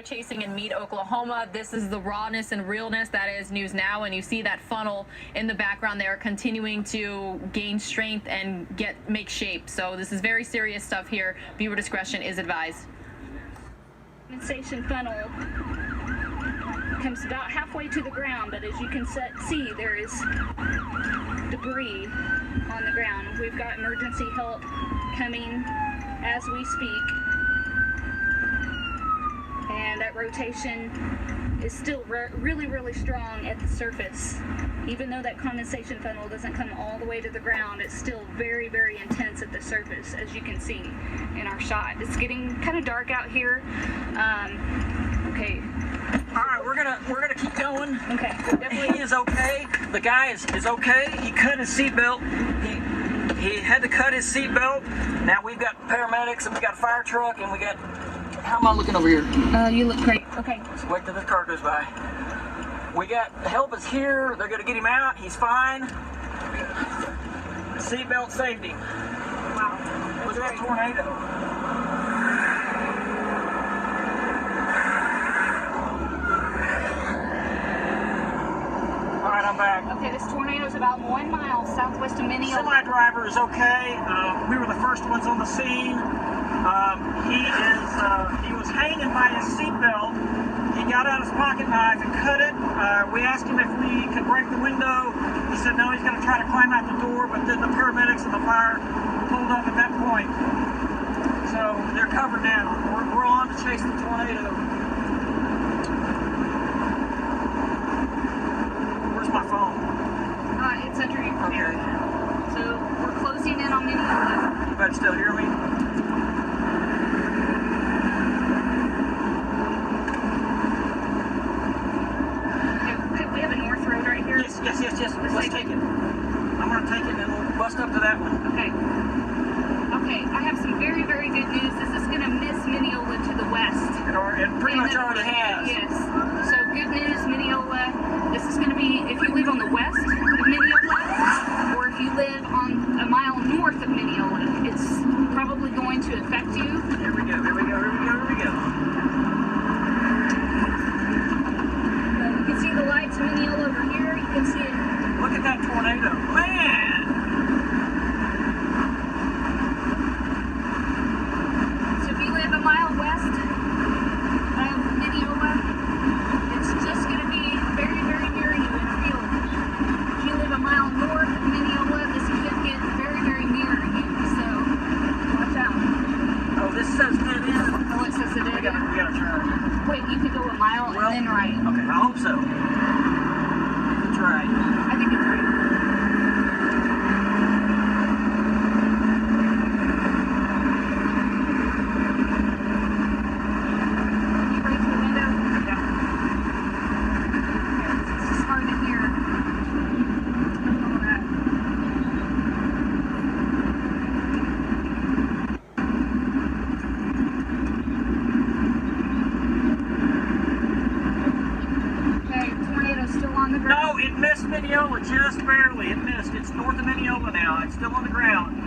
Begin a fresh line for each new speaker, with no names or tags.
chasing in Meade, Oklahoma. This is the rawness and realness that is News Now, and you see that funnel in the background there continuing to gain strength and make shape. So this is very serious stuff here. Viewer discretion is advised.
Condensation funnel comes about halfway to the ground, but as you can see, there is debris on the ground. We've got emergency help coming as we speak, and that rotation is still really strong at the surface. Even though that condensation funnel doesn't come all the way to the ground, it's still very intense at the surface, as you can see in our shot. It's getting kind of dark out here. Okay.
All right, we're gonna keep going.
Okay, definitely.
He is okay. The guy is okay. He cut his seatbelt. He had to cut his seatbelt. Now we've got paramedics and we got a fire truck and we got. How am I looking over here?
You look great. Okay.
Let's wait till this car goes by. We got the help is here. They're gonna get him out. He's fine. Seatbelt saved him.
Wow.
Look at that tornado. I'm back.
Okay, this tornado is about 1 mile southwest of Meade.
Semi-driver is okay. We were the first ones on the scene. He was hanging by his seatbelt. He got out his pocket knife and cut it. We asked him if we could break the window. He said no, he's going to try to climb out the door, but then the paramedics and the fire pulled up at that point. So they're covered now. We're on to chase the tornado. My phone.
It's under your
Okay.
So we're closing in on Meade.
You better still hear me?
Okay, we have a north road right here.
Yes. Let's take it. I'm going to take it and we'll bust up to that one.
Okay. Okay, I have some very good news. This is going to miss Mineola to the west.
It pretty much already has.
Yes. So good news, Mineola. This is going to be, if you live on the west of Mineola, or if you live on a mile north of Mineola, it's probably going to affect you.
Here we go.
You can see the lights of Mineola over here. You can see it.
Look at that tornado. Man!
So if you live a mile west of Mineola, it's just going to be very near you in field. If you live a mile north of Mineola, this could get very near you, so watch out.
Oh, this says dead end.
Oh, it says it
We gotta try.
Wait, you could go a mile and then right.
Okay, I hope so. It's right.
I think it's right. Can you raise the window?
Yeah.
It's just hard to hear. All that. Okay, tornado's still on the ground.
No, it missed Mineola just barely. It missed. It's north of Mineola now. It's still on the ground.